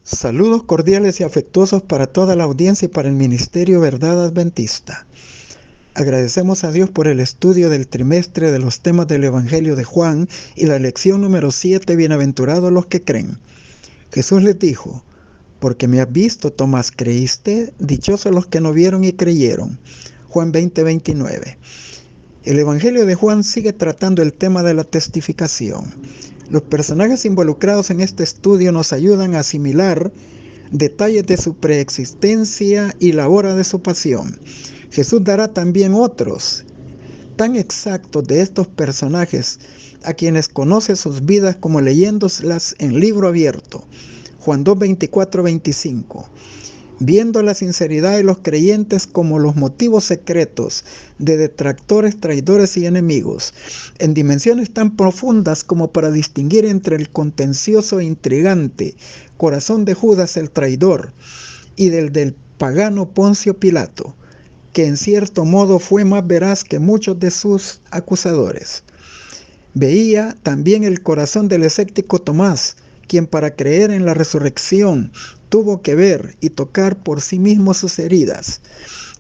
Saludos cordiales y afectuosos para toda la audiencia y para el Ministerio Verdad Adventista. Agradecemos a Dios por el estudio del trimestre de los temas del Evangelio de Juan y la lección número 7, bienaventurados los que creen. Jesús les dijo: porque me has visto, Tomás, ¿creíste? Dichosos los que no vieron y creyeron. Juan 20:29. El Evangelio de Juan sigue tratando el tema de la testificación. Los personajes involucrados en este estudio nos ayudan a asimilar detalles de su preexistencia y la hora de su pasión. Jesús dará también otros tan exactos de estos personajes a quienes conoce sus vidas como leyéndolas en libro abierto. Juan 2, 24, 25. Viendo la sinceridad de los creyentes como los motivos secretos de detractores, traidores y enemigos, en dimensiones tan profundas como para distinguir entre el contencioso e intrigante corazón de Judas el traidor y del pagano Poncio Pilato, que en cierto modo fue más veraz que muchos de sus acusadores. Veía también el corazón del escéptico Tomás, quien para creer en la resurrección tuvo que ver y tocar por sí mismo sus heridas,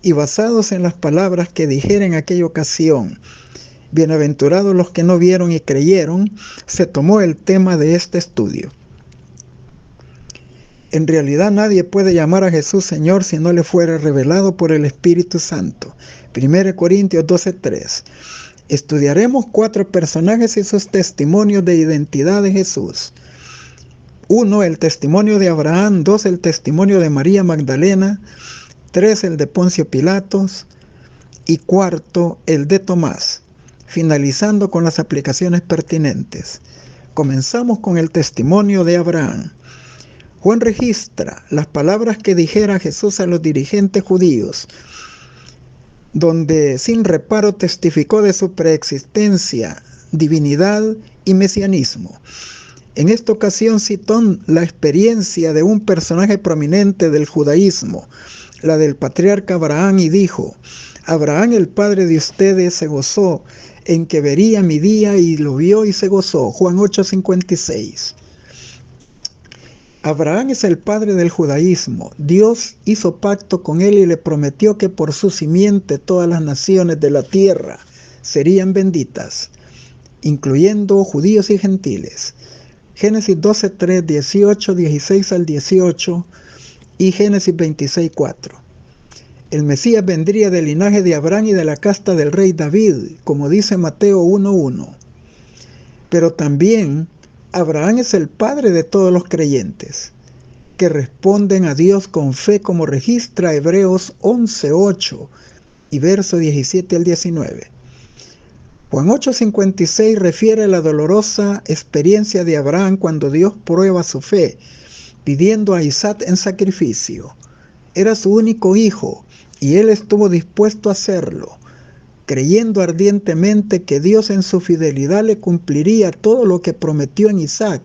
y basados en las palabras que dijera en aquella ocasión, bienaventurados los que no vieron y creyeron, se tomó el tema de este estudio. En realidad nadie puede llamar a Jesús Señor si no le fuera revelado por el Espíritu Santo. 1 Corintios 12:3. Estudiaremos 4 personajes y sus testimonios de identidad de Jesús. 1. El testimonio de Abraham. 2. El testimonio de María Magdalena. 3. El de Poncio Pilatos. Y 4. El de Tomás, finalizando con las aplicaciones pertinentes. Comenzamos con el testimonio de Abraham. Juan registra las palabras que dijera Jesús a los dirigentes judíos, donde sin reparo testificó de su preexistencia, divinidad y mesianismo. En esta ocasión citó la experiencia de un personaje prominente del judaísmo, la del patriarca Abraham, y dijo: Abraham, el padre de ustedes, se gozó en que vería mi día y lo vio y se gozó. Juan 8:56. Abraham es el padre del judaísmo. Dios hizo pacto con él y le prometió que por su simiente todas las naciones de la tierra serían benditas, incluyendo judíos y gentiles. Génesis 12:3, 18, 16 al 18 y Génesis 26:4. El Mesías vendría del linaje de Abraham y de la casta del rey David, como dice Mateo 1:1. Pero también Abraham es el padre de todos los creyentes, que responden a Dios con fe, como registra Hebreos 11:8 y verso 17 al 19. Juan 8:56 refiere a la dolorosa experiencia de Abraham cuando Dios prueba su fe, pidiendo a Isaac en sacrificio. Era su único hijo, y él estuvo dispuesto a hacerlo, creyendo ardientemente que Dios en su fidelidad le cumpliría todo lo que prometió en Isaac,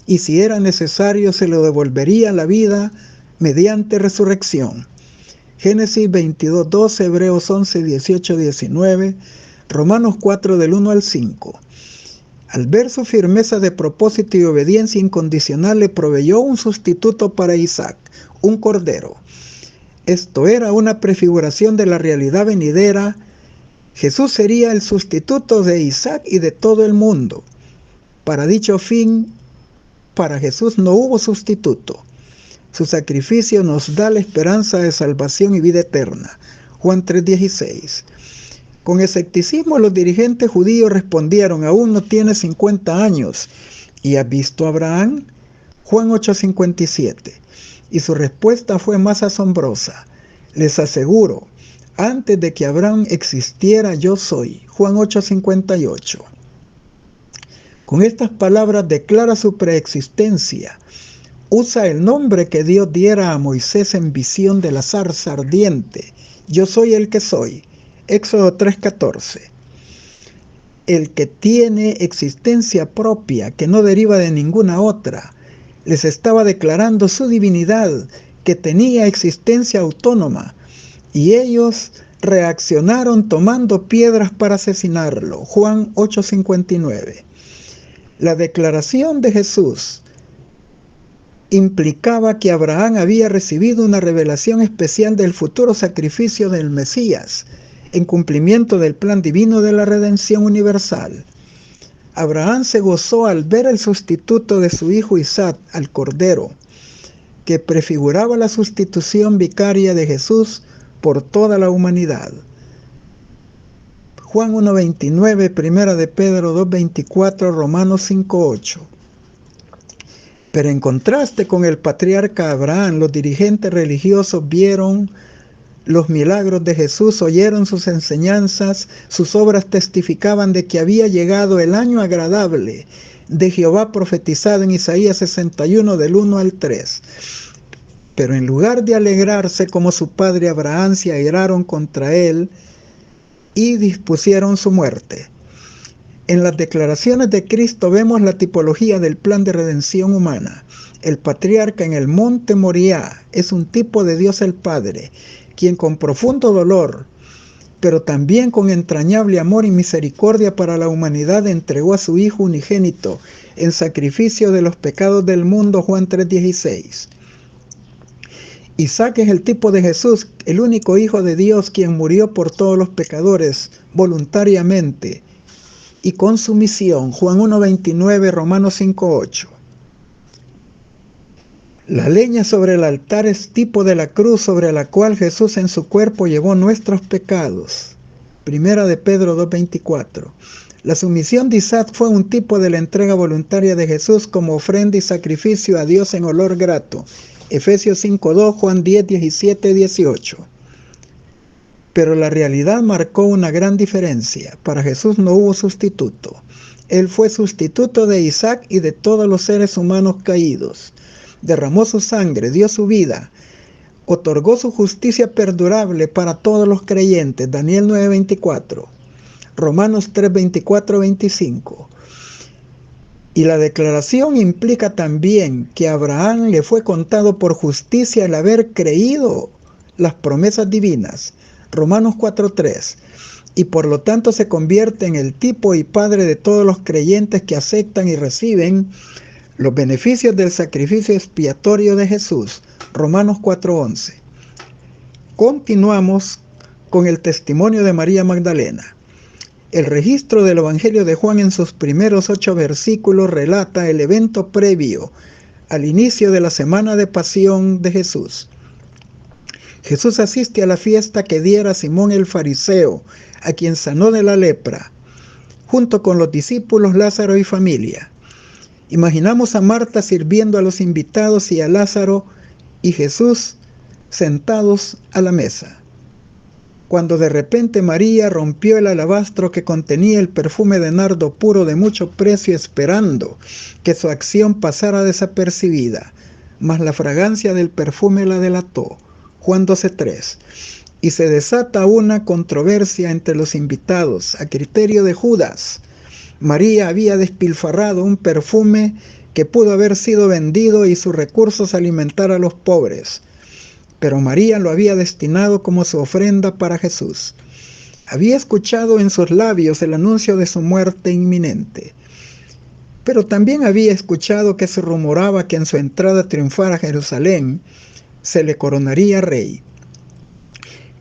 y si era necesario se le devolvería la vida mediante resurrección. Génesis 22:12, Hebreos 11:18, 19, Romanos 4 del 1 al 5. Al ver su firmeza de propósito y obediencia incondicional, le proveyó un sustituto para Isaac, un cordero. Esto era una prefiguración de la realidad venidera. Jesús sería el sustituto de Isaac y de todo el mundo. Para dicho fin, para Jesús no hubo sustituto. Su sacrificio nos da la esperanza de salvación y vida eterna. Juan 3:16. Con escepticismo los dirigentes judíos respondieron: aún no tiene 50 años, ¿y has visto a Abraham? Juan 8:57. Y su respuesta fue más asombrosa: les aseguro, antes de que Abraham existiera, yo soy. Juan 8:58. Con estas palabras declara su preexistencia. Usa el nombre que Dios diera a Moisés en visión de la zarza ardiente: yo soy el que soy. Éxodo 3:14. El que tiene existencia propia, que no deriva de ninguna otra, les estaba declarando su divinidad, que tenía existencia autónoma, y ellos reaccionaron tomando piedras para asesinarlo. Juan 8:59. La declaración de Jesús implicaba que Abraham había recibido una revelación especial del futuro sacrificio del Mesías, en cumplimiento del plan divino de la redención universal. Abraham se gozó al ver el sustituto de su hijo Isaac, al Cordero, que prefiguraba la sustitución vicaria de Jesús por toda la humanidad. Juan 1:29, Primera de Pedro 2:24, Romanos 5:8. Pero en contraste con el patriarca Abraham, los dirigentes religiosos vieron los milagros de Jesús, oyeron sus enseñanzas, sus obras testificaban de que había llegado el año agradable de Jehová profetizado en Isaías 61 del 1 al 3. Pero en lugar de alegrarse como su padre Abraham, se airaron contra él y dispusieron su muerte. En las declaraciones de Cristo vemos la tipología del plan de redención humana. El patriarca en el monte Moriah es un tipo de Dios el Padre, quien con profundo dolor, pero también con entrañable amor y misericordia para la humanidad, entregó a su Hijo unigénito en sacrificio de los pecados del mundo, Juan 3:16. Isaac es el tipo de Jesús, el único Hijo de Dios, quien murió por todos los pecadores voluntariamente y con sumisión, Juan 1:29, Romanos 5:8. La leña sobre el altar es tipo de la cruz sobre la cual Jesús en su cuerpo llevó nuestros pecados. Primera de Pedro 2:24. La sumisión de Isaac fue un tipo de la entrega voluntaria de Jesús como ofrenda y sacrificio a Dios en olor grato. Efesios 5:2, Juan 10:17-18. Pero la realidad marcó una gran diferencia. Para Jesús no hubo sustituto. Él fue sustituto de Isaac y de todos los seres humanos caídos. Derramó su sangre, dio su vida, otorgó su justicia perdurable para todos los creyentes. Daniel 9:24, Romanos 3:24-25. Y la declaración implica también que a Abraham le fue contado por justicia el haber creído las promesas divinas. Romanos 4:3. Y por lo tanto se convierte en el tipo y padre de todos los creyentes que aceptan y reciben los beneficios del sacrificio expiatorio de Jesús. Romanos 4:11. Continuamos con el testimonio de María Magdalena. El registro del Evangelio de Juan en sus primeros 8 versículos relata el evento previo al inicio de la semana de pasión de Jesús. Jesús asiste a la fiesta que diera Simón el fariseo, a quien sanó de la lepra, junto con los discípulos, Lázaro y familia. Imaginamos a Marta sirviendo a los invitados y a Lázaro y Jesús sentados a la mesa, cuando de repente María rompió el alabastro que contenía el perfume de nardo puro de mucho precio, esperando que su acción pasara desapercibida, mas la fragancia del perfume la delató. Juan 12:3. Y se desata una controversia entre los invitados, a criterio de Judas. María había despilfarrado un perfume que pudo haber sido vendido y sus recursos alimentar a los pobres. Pero María lo había destinado como su ofrenda para Jesús. Había escuchado en sus labios el anuncio de su muerte inminente. Pero también había escuchado que se rumoraba que en su entrada triunfal a Jerusalén se le coronaría rey.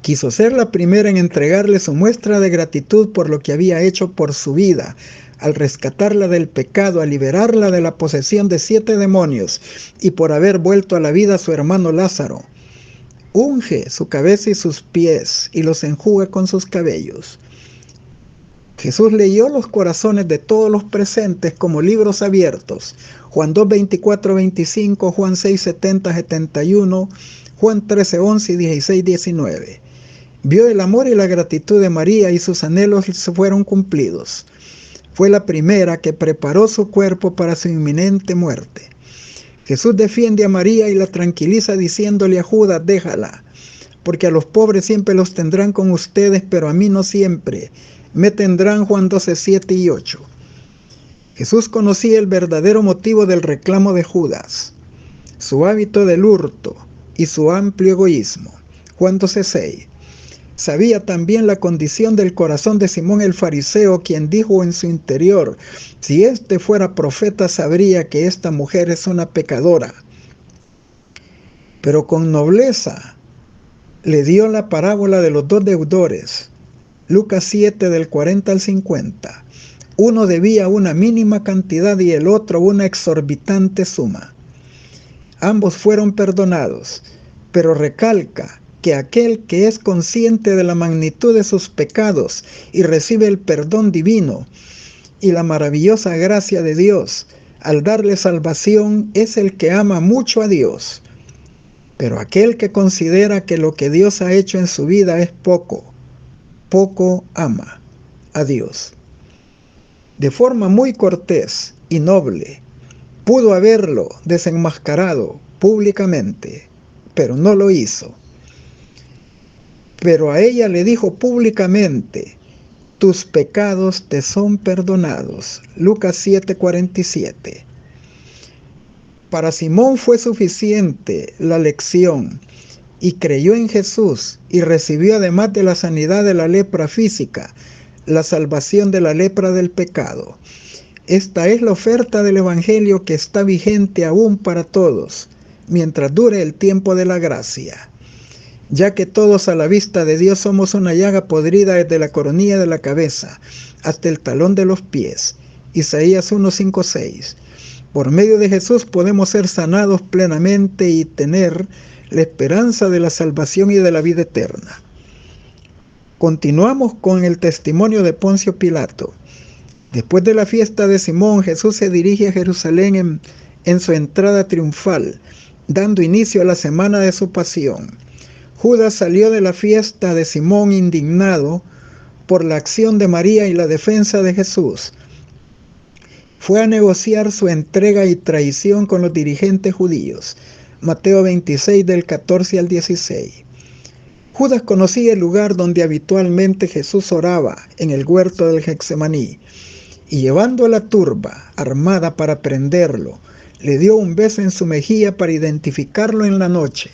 Quiso ser la primera en entregarle su muestra de gratitud por lo que había hecho por su vida, al rescatarla del pecado, al liberarla de la posesión de 7 demonios y por haber vuelto a la vida a su hermano Lázaro. Unge su cabeza y sus pies y los enjuga con sus cabellos. Jesús leyó los corazones de todos los presentes como libros abiertos. Juan 2:24-25, Juan 6:70-71, Juan 13:11 y 16:19. Vio el amor y la gratitud de María y sus anhelos se fueron cumplidos. Fue la primera que preparó su cuerpo para su inminente muerte. Jesús defiende a María y la tranquiliza diciéndole a Judas: déjala, porque a los pobres siempre los tendrán con ustedes, pero a mí no siempre. Me tendrán. Juan 12:7 y 8. Jesús conocía el verdadero motivo del reclamo de Judas, su hábito del hurto y su amplio egoísmo. Juan 12:6. Sabía también la condición del corazón de Simón el fariseo, quien dijo en su interior: si este fuera profeta, sabría que esta mujer es una pecadora. pero con nobleza le dio la parábola de los dos deudores. Lucas 7 del 40 al 50. Uno debía una mínima cantidad y el otro una exorbitante suma. Ambos fueron perdonados, pero recalca que aquel que es consciente de la magnitud de sus pecados y recibe el perdón divino y la maravillosa gracia de Dios al darle salvación es el que ama mucho a Dios. Pero aquel que considera que lo que Dios ha hecho en su vida es poco ama a Dios. De forma muy cortés y noble, pudo haberlo desenmascarado públicamente, pero no lo hizo. Pero a ella le dijo públicamente: tus pecados te son perdonados. Lucas 7:47. Para Simón fue suficiente la lección y creyó en Jesús y recibió, además de la sanidad de la lepra física, la salvación de la lepra del pecado. Esta es la oferta del Evangelio que está vigente aún para todos, mientras dure el tiempo de la gracia. Ya que todos a la vista de Dios somos una llaga podrida desde la coronilla de la cabeza hasta el talón de los pies. Isaías 1:5-6. Por medio de Jesús podemos ser sanados plenamente y tener la esperanza de la salvación y de la vida eterna. Continuamos con el testimonio de Poncio Pilato. Después de la fiesta de Simón, Jesús se dirige a Jerusalén en su entrada triunfal, dando inicio a la semana de su pasión. Judas salió de la fiesta de Simón indignado por la acción de María y la defensa de Jesús. Fue a negociar su entrega y traición con los dirigentes judíos. Mateo 26 del 14 al 16. Judas conocía el lugar donde habitualmente Jesús oraba, en el huerto del Getsemaní, y llevando a la turba armada para prenderlo, le dio un beso en su mejilla para identificarlo en la noche.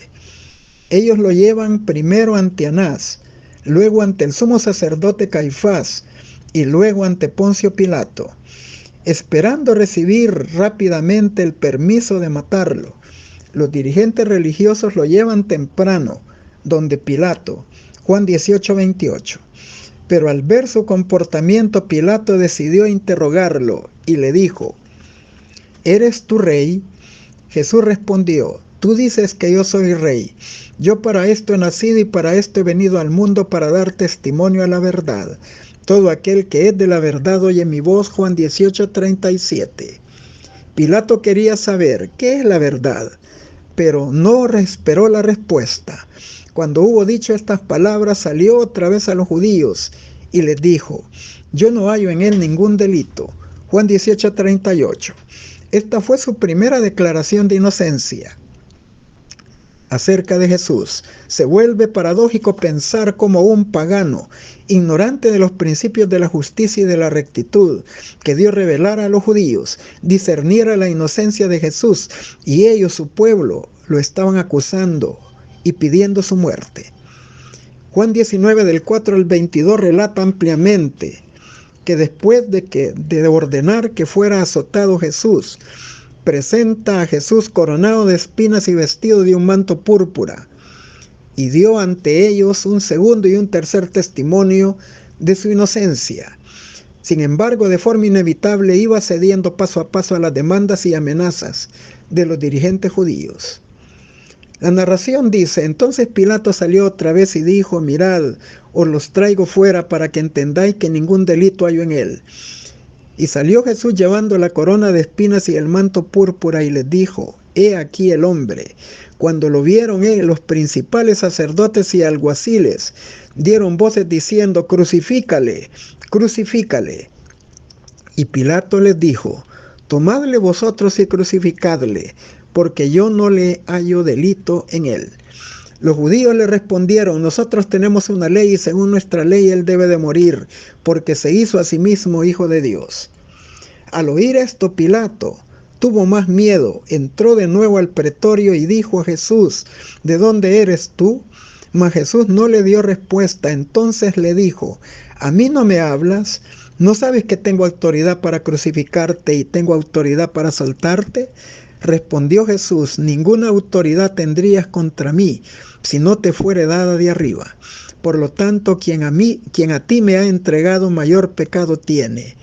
Ellos lo llevan primero ante Anás, luego ante el sumo sacerdote Caifás y luego ante Poncio Pilato, esperando recibir rápidamente el permiso de matarlo. Los dirigentes religiosos lo llevan temprano, donde Pilato, Juan 18:28. Pero al ver su comportamiento, Pilato decidió interrogarlo y le dijo: ¿eres tú rey? Jesús respondió: tú dices que yo soy rey. Yo para esto he nacido y para esto he venido al mundo, para dar testimonio a la verdad. Todo aquel que es de la verdad oye mi voz. Juan 18:37. Pilato quería saber qué es la verdad, pero no esperó la respuesta. Cuando hubo dicho estas palabras, salió otra vez a los judíos y les dijo: yo no hallo en él ningún delito. Juan 18:38. Esta fue su primera declaración de inocencia acerca de Jesús. Se vuelve paradójico pensar cómo un pagano, ignorante de los principios de la justicia y de la rectitud que Dios revelara a los judíos, discerniera la inocencia de Jesús, y ellos, su pueblo, lo estaban acusando y pidiendo su muerte. Juan 19 del 4 al 22 relata ampliamente que después de ordenar que fuera azotado Jesús, presenta a Jesús coronado de espinas y vestido de un manto púrpura, y dio ante ellos un segundo y un tercer testimonio de su inocencia. Sin embargo, de forma inevitable iba cediendo paso a paso a las demandas y amenazas de los dirigentes judíos. La narración dice: entonces Pilato salió otra vez y dijo: mirad, os los traigo fuera para que entendáis que ningún delito hallo en él. Y salió Jesús llevando la corona de espinas y el manto púrpura, y les dijo: he aquí el hombre. Cuando lo vieron, los principales sacerdotes y alguaciles dieron voces diciendo: crucifícale, crucifícale. Y Pilato les dijo: tomadle vosotros y crucificadle, porque yo no le hallo delito en él. Los judíos le respondieron: nosotros tenemos una ley y según nuestra ley él debe de morir, porque se hizo a sí mismo hijo de Dios. Al oír esto, Pilato tuvo más miedo, entró de nuevo al pretorio y dijo a Jesús: ¿de dónde eres tú? Mas Jesús no le dio respuesta. Entonces le dijo: ¿a mí no me hablas? ¿No sabes que tengo autoridad para crucificarte y tengo autoridad para soltarte? Respondió Jesús: ninguna autoridad tendrías contra mí si no te fuere dada de arriba. Por lo tanto, quien a ti me ha entregado, mayor pecado tiene.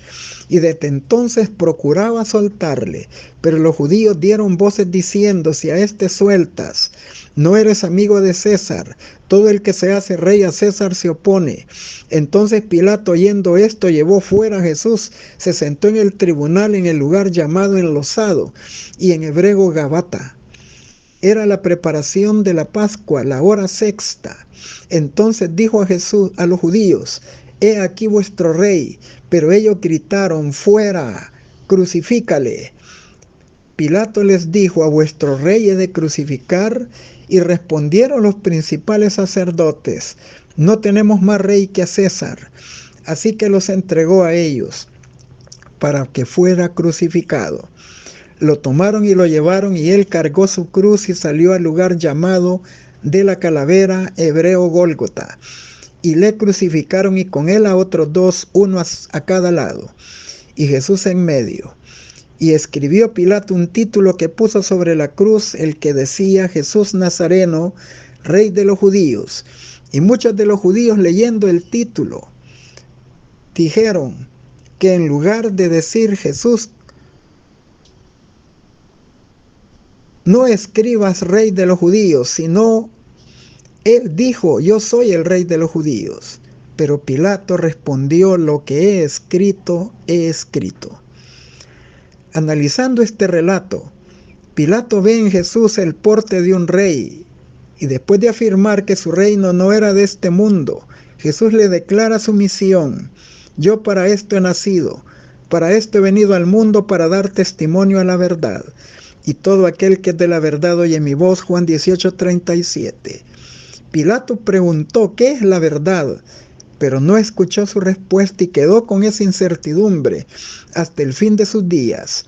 Y desde entonces procuraba soltarle, pero los judíos dieron voces diciendo: si a este sueltas, no eres amigo de César. Todo el que se hace rey a César se opone. Entonces Pilato, oyendo esto, llevó fuera a Jesús, se sentó en el tribunal en el lugar llamado Enlosado, y en hebreo Gabata. Era la preparación de la Pascua, la hora sexta. Entonces dijo a Jesús a los judíos: he aquí vuestro rey. Pero ellos gritaron: fuera, crucifícale. Pilato les dijo: a vuestro rey he de crucificar. Y respondieron los principales sacerdotes: no tenemos más rey que a César. Así que los entregó a ellos para que fuera crucificado. Lo tomaron y lo llevaron, y él cargó su cruz y salió al lugar llamado de la calavera, hebreo Gólgota. Y le crucificaron, y con él a otros dos, uno a cada lado, y Jesús en medio. Y escribió Pilato un título que puso sobre la cruz, el que decía: Jesús Nazareno, Rey de los Judíos. Y muchos de los judíos, leyendo el título, dijeron que en lugar de decir Jesús, no escribas Rey de los Judíos, sino él dijo: yo soy el Rey de los Judíos. Pero Pilato respondió: lo que he escrito, he escrito. Analizando este relato, Pilato ve en Jesús el porte de un rey, y después de afirmar que su reino no era de este mundo, Jesús le declara su misión: yo para esto he nacido, para esto he venido al mundo, para dar testimonio a la verdad. Y todo aquel que es de la verdad oye mi voz. Juan 18:37. Pilato preguntó: ¿qué es la verdad? Pero no escuchó su respuesta y quedó con esa incertidumbre hasta el fin de sus días.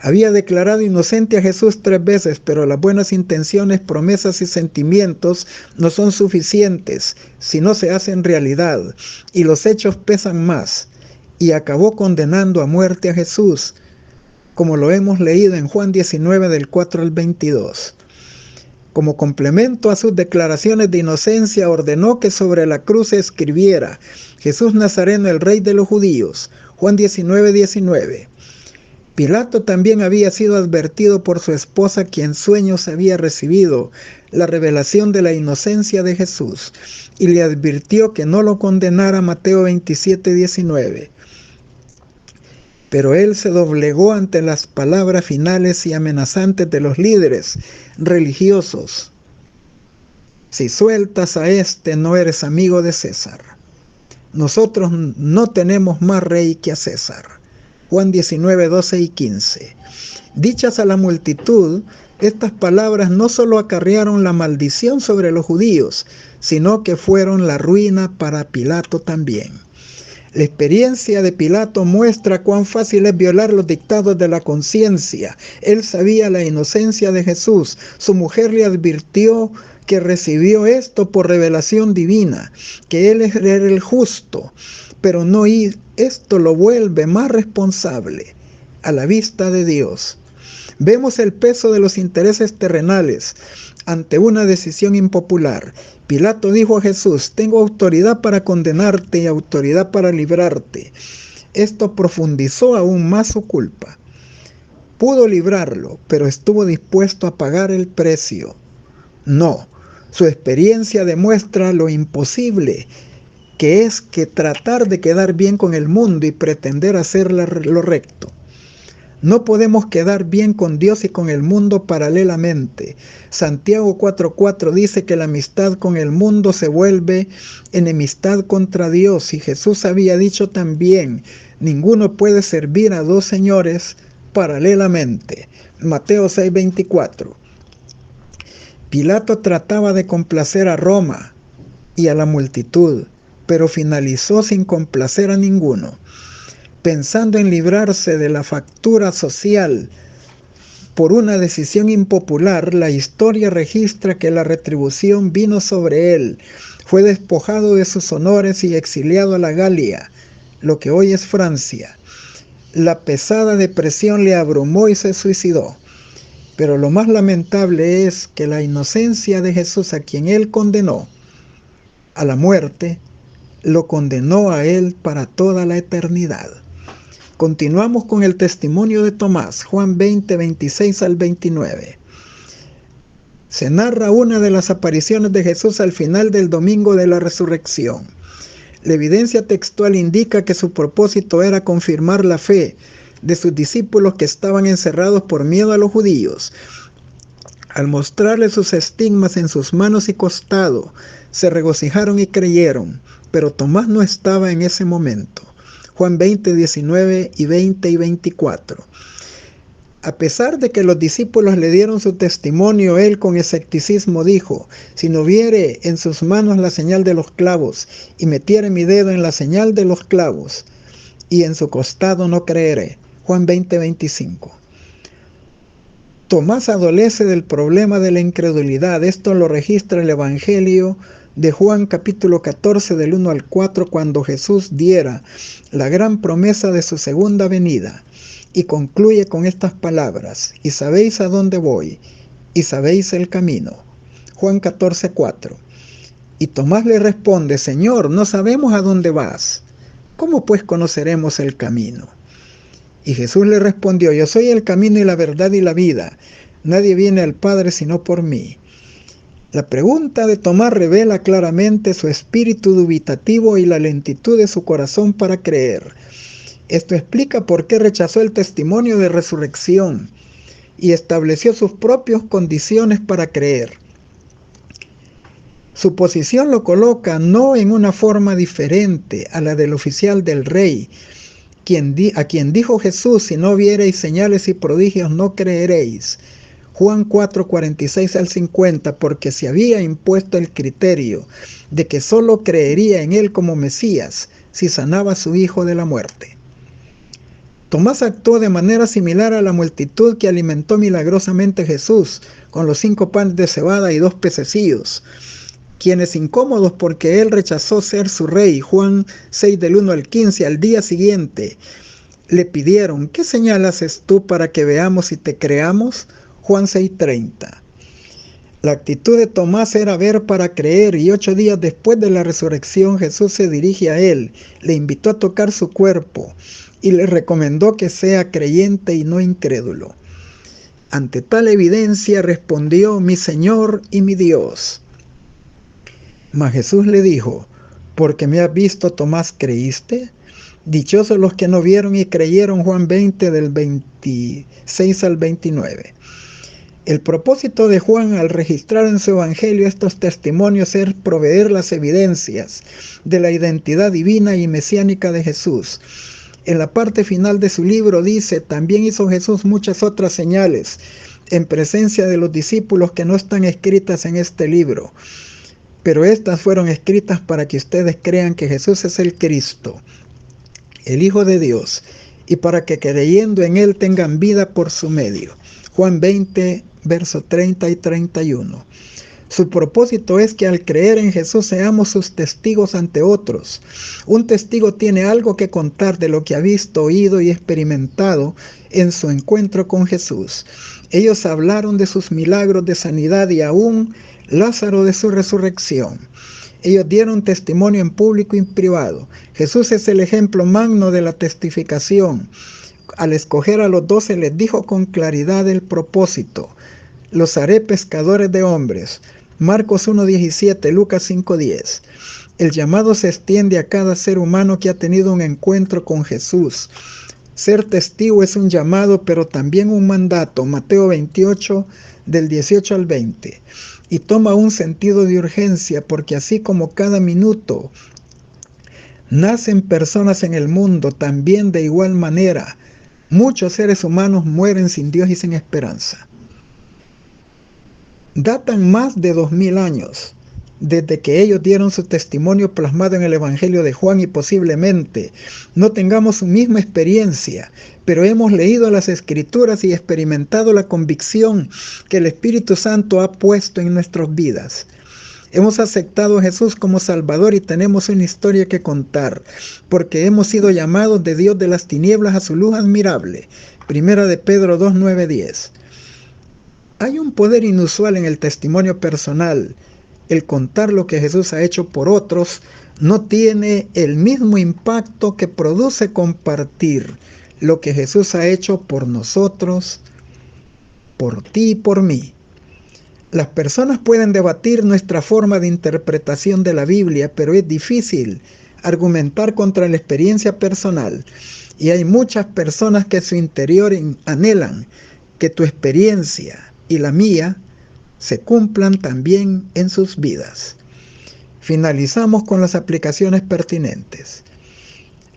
Había declarado inocente a Jesús 3 veces, pero las buenas intenciones, promesas y sentimientos no son suficientes si no se hacen realidad, y los hechos pesan más. Y acabó condenando a muerte a Jesús, como lo hemos leído en Juan 19, del 4 al 22. Como complemento a sus declaraciones de inocencia, ordenó que sobre la cruz se escribiera: Jesús Nazareno, el Rey de los Judíos. Juan 19:19. Pilato también había sido advertido por su esposa, quien en sueños había recibido la revelación de la inocencia de Jesús, y le advirtió que no lo condenara. Mateo 27:19. Pero él se doblegó ante las palabras finales y amenazantes de los líderes religiosos: si sueltas a este, no eres amigo de César. Nosotros no tenemos más rey que a César. Juan 19:12 y 15. Dichas a la multitud, estas palabras no solo acarrearon la maldición sobre los judíos, sino que fueron la ruina para Pilato también. La experiencia de Pilato muestra cuán fácil es violar los dictados de la conciencia. Él sabía la inocencia de Jesús. Su mujer le advirtió que recibió esto por revelación divina, que él era el justo, pero no, y esto lo vuelve más responsable a la vista de Dios. Vemos el peso de los intereses terrenales ante una decisión impopular. Pilato dijo a Jesús: tengo autoridad para condenarte y autoridad para librarte. Esto profundizó aún más su culpa. Pudo librarlo, pero estuvo dispuesto a pagar el precio. No, su experiencia demuestra lo imposible que es que tratar de quedar bien con el mundo y pretender hacer lo recto. No podemos quedar bien con Dios y con el mundo paralelamente. Santiago 4:4 dice que la amistad con el mundo se vuelve enemistad contra Dios. Y Jesús había dicho también: ninguno puede servir a dos señores paralelamente. Mateo 6:24. Pilato trataba de complacer a Roma y a la multitud, pero finalizó sin complacer a ninguno. Pensando en librarse de la factura social por una decisión impopular, la historia registra que la retribución vino sobre él. Fue despojado de sus honores y exiliado a la Galia, lo que hoy es Francia. La pesada depresión le abrumó y se suicidó. Pero lo más lamentable es que la inocencia de Jesús, a quien él condenó a la muerte, lo condenó a él para toda la eternidad. Continuamos con el testimonio de Tomás, Juan 20, 26 al 29. Se narra una de las apariciones de Jesús al final del domingo de la resurrección. La evidencia textual indica que su propósito era confirmar la fe de sus discípulos que estaban encerrados por miedo a los judíos. Al mostrarles sus estigmas en sus manos y costado, se regocijaron y creyeron, pero Tomás no estaba en ese momento. Juan 20, 19 y 20 y 24. A pesar de que los discípulos le dieron su testimonio, él con escepticismo dijo: si no viere en sus manos la señal de los clavos, y metiere mi dedo en la señal de los clavos, y en su costado, no creeré. Juan 20, 25. Tomás adolece del problema de la incredulidad. Esto lo registra el Evangelio de Juan capítulo 14 del 1 al 4, cuando Jesús diera la gran promesa de su segunda venida. Y concluye con estas palabras: y sabéis a dónde voy, y sabéis el camino. Juan 14, 4. Y Tomás le responde: Señor, no sabemos a dónde vas. ¿Cómo pues conoceremos el camino? Y Jesús le respondió: yo soy el camino y la verdad y la vida. Nadie viene al Padre sino por mí. La pregunta de Tomás revela claramente su espíritu dubitativo y la lentitud de su corazón para creer. Esto explica por qué rechazó el testimonio de resurrección y estableció sus propias condiciones para creer. Su posición lo coloca no en una forma diferente a la del oficial del rey, a quien dijo Jesús: si no viereis señales y prodigios, no creeréis. Juan 4, 46 al 50, porque se había impuesto el criterio de que solo creería en él como Mesías si sanaba a su hijo de la muerte. Tomás actuó de manera similar a la multitud que alimentó milagrosamente Jesús con los 5 panes de cebada y 2 pececillos, quienes, incómodos porque él rechazó ser su rey, Juan 6 del 1 al 15, al día siguiente, le pidieron: ¿qué señal haces tú para que veamos y te creamos? Juan 6:30. La actitud de Tomás era ver para creer, y 8 días después de la resurrección Jesús se dirige a él, le invitó a tocar su cuerpo y le recomendó que sea creyente y no incrédulo. Ante tal evidencia respondió: mi Señor y mi Dios. Mas Jesús le dijo: porque me has visto, Tomás, ¿creíste? Dichosos los que no vieron y creyeron. Juan 20 del 26 al 29. El propósito de Juan al registrar en su evangelio estos testimonios es proveer las evidencias de la identidad divina y mesiánica de Jesús. En la parte final de su libro dice: también hizo Jesús muchas otras señales en presencia de los discípulos que no están escritas en este libro, pero estas fueron escritas para que ustedes crean que Jesús es el Cristo, el Hijo de Dios, y para que creyendo en él tengan vida por su medio. Juan 20, versos 30 y 31. Su propósito es que al creer en Jesús seamos sus testigos ante otros. Un testigo tiene algo que contar de lo que ha visto, oído y experimentado en su encuentro con Jesús. Ellos hablaron de sus milagros de sanidad y aún Lázaro de su resurrección. Ellos dieron testimonio en público y en privado. Jesús es el ejemplo magno de la testificación. Al escoger a los 12 les dijo con claridad el propósito: los haré pescadores de hombres. Marcos 1:17, Lucas 5:10. El llamado se extiende a cada ser humano que ha tenido un encuentro con Jesús. Ser testigo es un llamado, pero también un mandato. Mateo 28, del 18 al 20. Y toma un sentido de urgencia, porque así como cada minuto nacen personas en el mundo, también de igual manera muchos seres humanos mueren sin Dios y sin esperanza. Datan más de 2000 años desde que ellos dieron su testimonio plasmado en el Evangelio de Juan, y posiblemente no tengamos su misma experiencia, pero hemos leído las Escrituras y experimentado la convicción que el Espíritu Santo ha puesto en nuestras vidas. Hemos aceptado a Jesús como Salvador y tenemos una historia que contar, porque hemos sido llamados de Dios de las tinieblas a su luz admirable. Primera de Pedro 2, 9, 10. Hay un poder inusual en el testimonio personal. El contar lo que Jesús ha hecho por otros no tiene el mismo impacto que produce compartir lo que Jesús ha hecho por nosotros, por ti y por mí. Las personas pueden debatir nuestra forma de interpretación de la Biblia, pero es difícil argumentar contra la experiencia personal. Y hay muchas personas que en su interior anhelan que tu experiencia y la mía se cumplan también en sus vidas. Finalizamos con las aplicaciones pertinentes.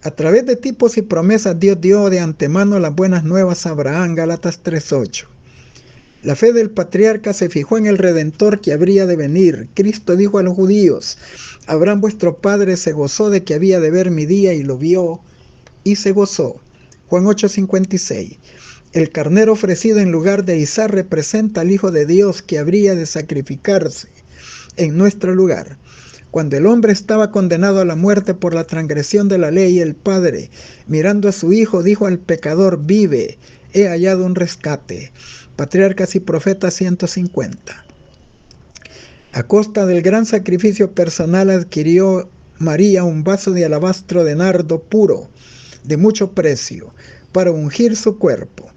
A través de tipos y promesas Dios dio de antemano las buenas nuevas a Abraham, Gálatas 3:8. La fe del patriarca se fijó en el Redentor que habría de venir. Cristo dijo a los judíos: Abraham vuestro padre se gozó de que había de ver mi día y lo vio y se gozó. Juan 8:56. El carnero ofrecido en lugar de Isaac representa al Hijo de Dios que habría de sacrificarse en nuestro lugar. Cuando el hombre estaba condenado a la muerte por la transgresión de la ley, el Padre, mirando a su Hijo, dijo al pecador: vive, he hallado un rescate. Patriarcas y Profetas 150. A costa del gran sacrificio personal adquirió María un vaso de alabastro de nardo puro, de mucho precio, para ungir su cuerpo.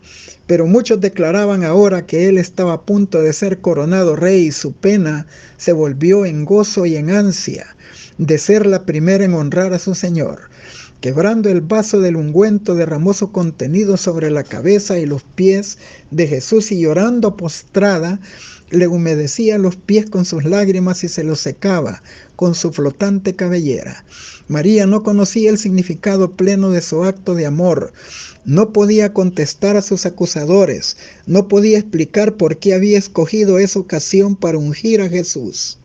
Pero muchos declaraban ahora que él estaba a punto de ser coronado rey y su pena se volvió en gozo y en ansia de ser la primera en honrar a su Señor. Quebrando el vaso del ungüento, derramó su contenido sobre la cabeza y los pies de Jesús y llorando postrada, le humedecía los pies con sus lágrimas y se los secaba con su flotante cabellera. María no conocía el significado pleno de su acto de amor. No podía contestar a sus acusadores. No podía explicar por qué había escogido esa ocasión para ungir a Jesús.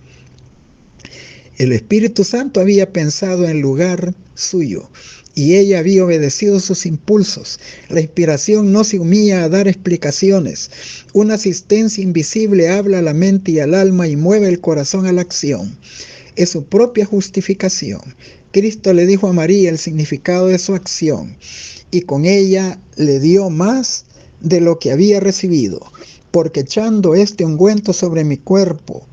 El Espíritu Santo había pensado en lugar suyo y ella había obedecido sus impulsos. La inspiración no se humilla a dar explicaciones. Una asistencia invisible habla a la mente y al alma y mueve el corazón a la acción. Es su propia justificación. Cristo le dijo a María el significado de su acción y con ella le dio más de lo que había recibido, porque echando este ungüento sobre mi cuerpo,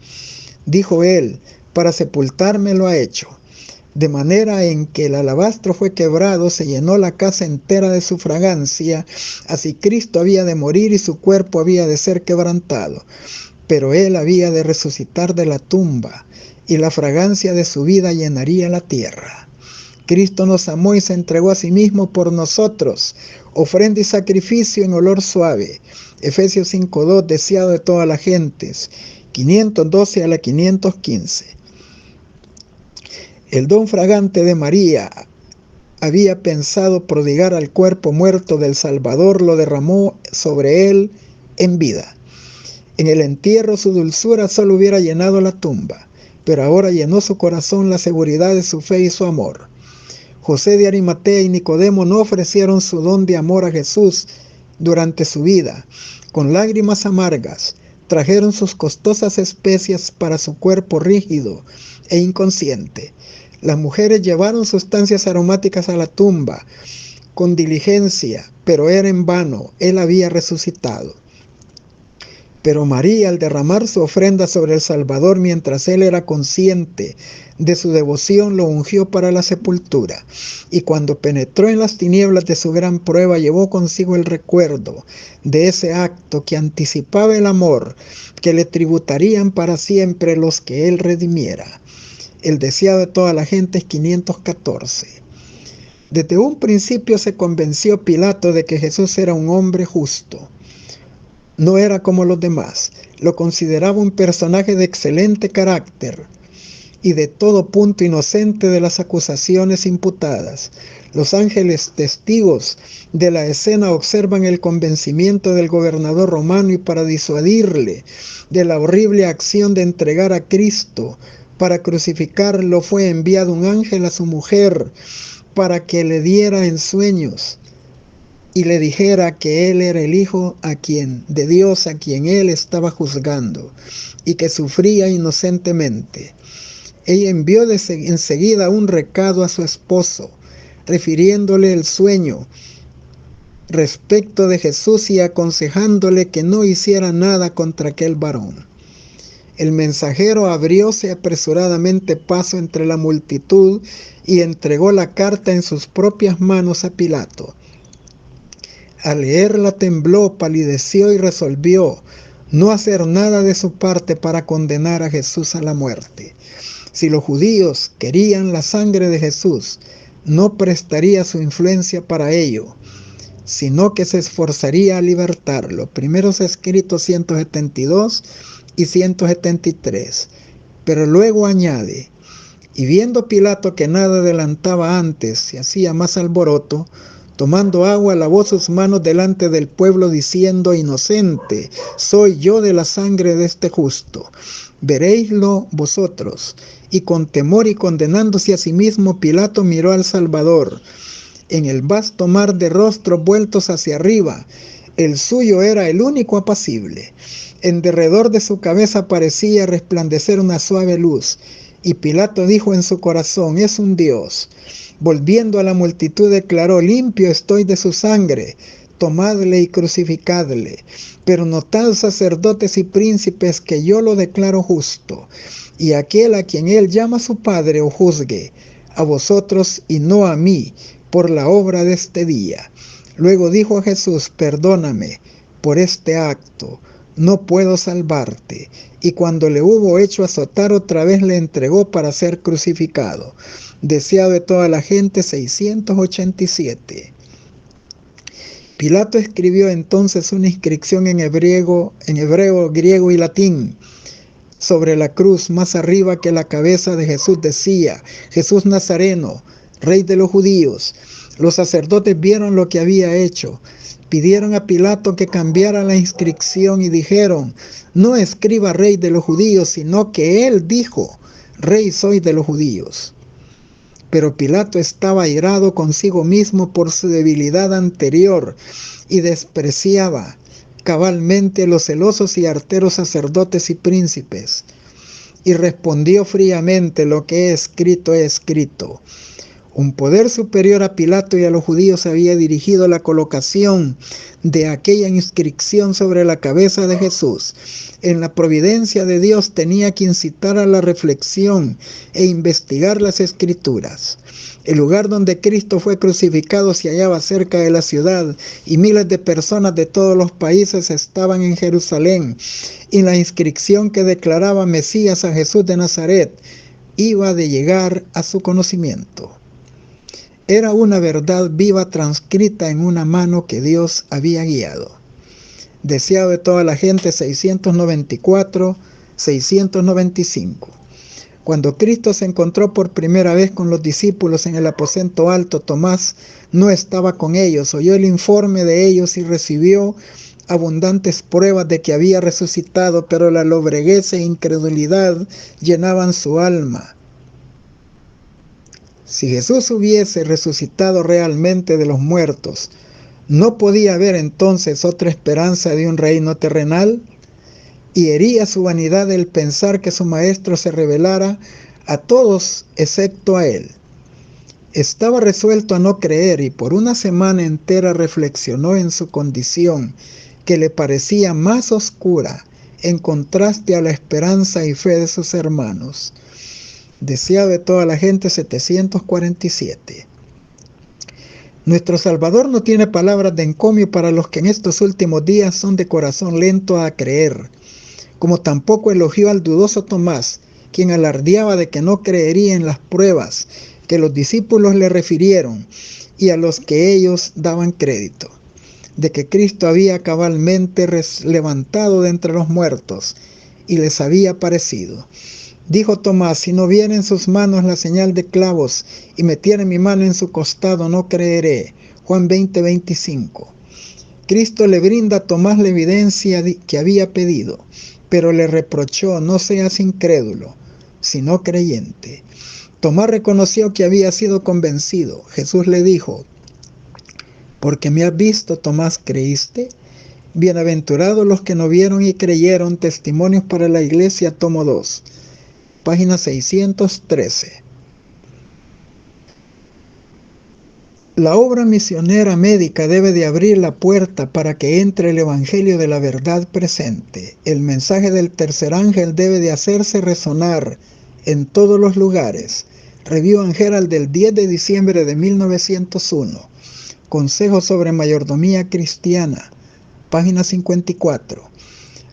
dijo él, para sepultarme lo ha hecho. De manera en que el alabastro fue quebrado, se llenó la casa entera de su fragancia. Así Cristo había de morir y su cuerpo había de ser quebrantado. Pero él había de resucitar de la tumba y la fragancia de su vida llenaría la tierra. Cristo nos amó y se entregó a sí mismo por nosotros, ofrenda y sacrificio en olor suave. Efesios 5:2, deseado de todas las gentes. 512 a la 515. El don fragante de María había pensado prodigar al cuerpo muerto del Salvador, lo derramó sobre él en vida. En el entierro su dulzura solo hubiera llenado la tumba, pero ahora llenó su corazón la seguridad de su fe y su amor. José de Arimatea y Nicodemo no ofrecieron su don de amor a Jesús durante su vida. Con lágrimas amargas, trajeron sus costosas especias para su cuerpo rígido e inconsciente. Las mujeres llevaron sustancias aromáticas a la tumba con diligencia, pero era en vano, él había resucitado. Pero María, al derramar su ofrenda sobre el Salvador mientras él era consciente de su devoción, lo ungió para la sepultura. Y cuando penetró en las tinieblas de su gran prueba, llevó consigo el recuerdo de ese acto que anticipaba el amor que le tributarían para siempre los que él redimiera. El deseado de toda la gente es 514. Desde un principio se convenció Pilato de que Jesús era un hombre justo. No era como los demás. Lo consideraba un personaje de excelente carácter y de todo punto inocente de las acusaciones imputadas. Los ángeles testigos de la escena observan el convencimiento del gobernador romano y para disuadirle de la horrible acción de entregar a Cristo para crucificarlo fue enviado un ángel a su mujer para que le diera en sueños y le dijera que él era el Hijo de Dios a quien él estaba juzgando y que sufría inocentemente. Ella envió enseguida un recado a su esposo, refiriéndole el sueño respecto de Jesús y aconsejándole que no hiciera nada contra aquel varón. El mensajero abrióse apresuradamente paso entre la multitud y entregó la carta en sus propias manos a Pilato. Al leerla tembló, palideció y resolvió no hacer nada de su parte para condenar a Jesús a la muerte. Si los judíos querían la sangre de Jesús, no prestaría su influencia para ello, sino que se esforzaría a libertarlo. Primeros escritos 172 y 173. Pero luego añade, y viendo Pilato que nada adelantaba antes, se hacía más alboroto, tomando agua lavó sus manos delante del pueblo diciendo, inocente soy yo de la sangre de este justo, veréislo vosotros. Y con temor y condenándose a sí mismo, Pilato miró al Salvador. En el vasto mar de rostros vueltos hacia arriba, el suyo era el único apacible. En derredor de su cabeza parecía resplandecer una suave luz, y Pilato dijo en su corazón, es un Dios. Volviendo a la multitud declaró, limpio estoy de su sangre, tomadle y crucificadle. Pero notad, sacerdotes y príncipes, que yo lo declaro justo, y aquel a quien él llama su Padre os juzgue, a vosotros y no a mí, por la obra de este día. Luego dijo a Jesús, perdóname por este acto, no puedo salvarte. Y cuando le hubo hecho azotar otra vez, le entregó para ser crucificado. Deseado de toda la gente, 687. Pilato escribió entonces una inscripción en hebreo, griego y latín sobre la cruz. Más arriba que la cabeza de Jesús decía, Jesús Nazareno, Rey de los judíos. Los sacerdotes vieron lo que había hecho. Pidieron a Pilato que cambiara la inscripción y dijeron, no escriba Rey de los judíos, sino que él dijo, Rey soy de los judíos. Pero Pilato estaba airado consigo mismo por su debilidad anterior y despreciaba cabalmente los celosos y arteros sacerdotes y príncipes. Y respondió fríamente, lo que he escrito, he escrito. Un poder superior a Pilato y a los judíos había dirigido la colocación de aquella inscripción sobre la cabeza de Jesús. En la providencia de Dios tenía que incitar a la reflexión e investigar las Escrituras. El lugar donde Cristo fue crucificado se hallaba cerca de la ciudad y miles de personas de todos los países estaban en Jerusalén. Y la inscripción que declaraba Mesías a Jesús de Nazaret iba de llegar a su conocimiento. Era una verdad viva transcrita en una mano que Dios había guiado. Deseado de toda la gente, 694, 695. Cuando Cristo se encontró por primera vez con los discípulos en el aposento alto, Tomás no estaba con ellos. Oyó el informe de ellos y recibió abundantes pruebas de que había resucitado, pero la lobreguez e incredulidad llenaban su alma. Si Jesús hubiese resucitado realmente de los muertos, ¿no podía haber entonces otra esperanza de un reino terrenal? Y hería su vanidad el pensar que su maestro se revelara a todos excepto a él. Estaba resuelto a no creer y por una semana entera reflexionó en su condición, que le parecía más oscura en contraste a la esperanza y fe de sus hermanos. Deseado de toda la gente, 747. Nuestro Salvador no tiene palabras de encomio para los que en estos últimos días son de corazón lento a creer, como tampoco elogió al dudoso Tomás, quien alardeaba de que no creería en las pruebas que los discípulos le refirieron y a los que ellos daban crédito, de que Cristo había cabalmente levantado de entre los muertos y les había aparecido. Dijo Tomás, si no viera en sus manos la señal de clavos y metiera mi mano en su costado, no creeré. Juan 20:25. Cristo le brinda a Tomás la evidencia que había pedido, pero le reprochó, no seas incrédulo, sino creyente. Tomás reconoció que había sido convencido. Jesús le dijo, Porque me has visto, Tomás, ¿creíste? Bienaventurados los que no vieron y creyeron. Testimonios para la Iglesia, tomo 2, página 613. La obra misionera médica debe de abrir la puerta para que entre el Evangelio de la verdad presente. El mensaje del tercer ángel debe de hacerse resonar en todos los lugares. Review and Herald del 10 de diciembre de 1901. Consejo sobre mayordomía cristiana, página 54.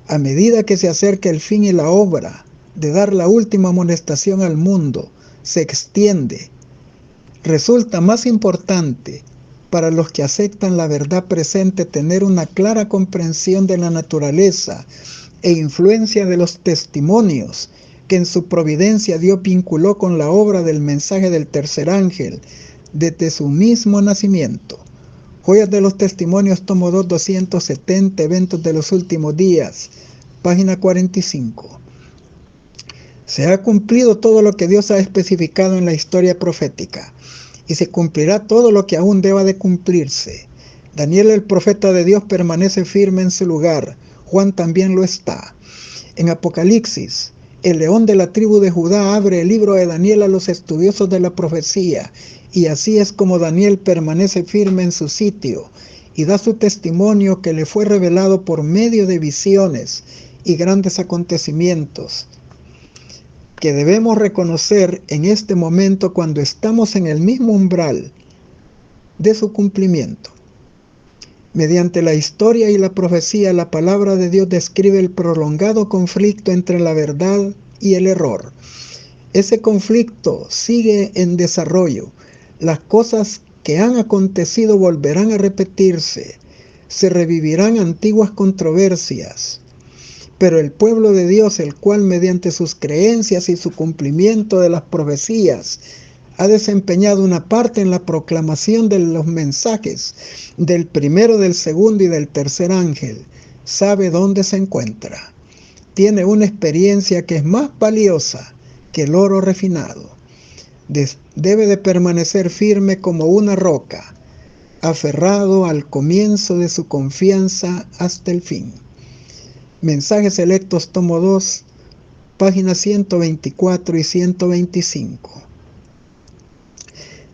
A medida que se acerca el fin y la obra de dar la última amonestación al mundo se extiende, resulta más importante para los que aceptan la verdad presente tener una clara comprensión de la naturaleza e influencia de los testimonios que en su providencia Dios vinculó con la obra del mensaje del tercer ángel desde su mismo nacimiento. Joyas de los Testimonios, tomo 2, 270, Eventos de los Últimos Días, página 45. Se ha cumplido todo lo que Dios ha especificado en la historia profética, y se cumplirá todo lo que aún deba de cumplirse. Daniel, el profeta de Dios, permanece firme en su lugar. Juan también lo está. En Apocalipsis, el león de la tribu de Judá abre el libro de Daniel a los estudiosos de la profecía, y así es como Daniel permanece firme en su sitio y da su testimonio que le fue revelado por medio de visiones y grandes acontecimientos que debemos reconocer en este momento cuando estamos en el mismo umbral de su cumplimiento. Mediante la historia y la profecía, la palabra de Dios describe el prolongado conflicto entre la verdad y el error. Ese conflicto sigue en desarrollo. Las cosas que han acontecido volverán a repetirse. Se revivirán antiguas controversias. Pero el pueblo de Dios, el cual mediante sus creencias y su cumplimiento de las profecías ha desempeñado una parte en la proclamación de los mensajes del primero, del segundo y del tercer ángel, sabe dónde se encuentra. Tiene una experiencia que es más valiosa que el oro refinado. Debe de permanecer firme como una roca, aferrado al comienzo de su confianza hasta el fin. Mensajes Selectos, tomo 2, páginas 124 y 125.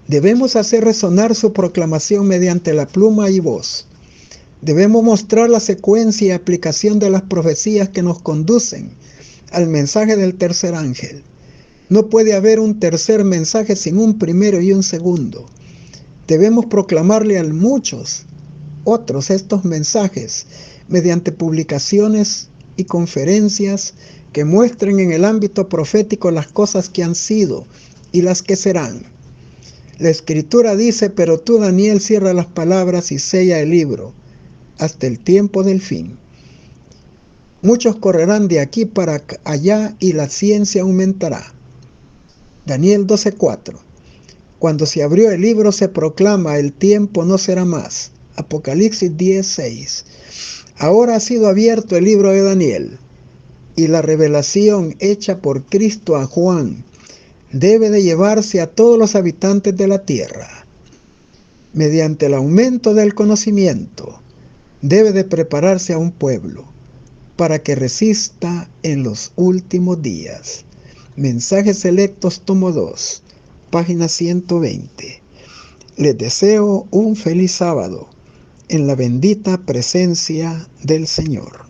Debemos hacer resonar su proclamación mediante la pluma y voz. Debemos mostrar la secuencia y aplicación de las profecías que nos conducen al mensaje del tercer ángel. No puede haber un tercer mensaje sin un primero y un segundo. Debemos proclamarle a muchos otros estos mensajes mediante publicaciones y conferencias que muestren en el ámbito profético las cosas que han sido y las que serán. La Escritura dice: pero tú, Daniel, cierra las palabras y sella el libro hasta el tiempo del fin. Muchos correrán de aquí para allá y la ciencia aumentará. Daniel 12:4. Cuando se abrió el libro se proclama: el tiempo no será más. Apocalipsis 10:6. Ahora ha sido abierto el libro de Daniel, y la revelación hecha por Cristo a Juan debe de llevarse a todos los habitantes de la tierra. Mediante el aumento del conocimiento, debe de prepararse a un pueblo para que resista en los últimos días. Mensajes Selectos, tomo 2, página 120. Les deseo un feliz sábado en la bendita presencia del Señor.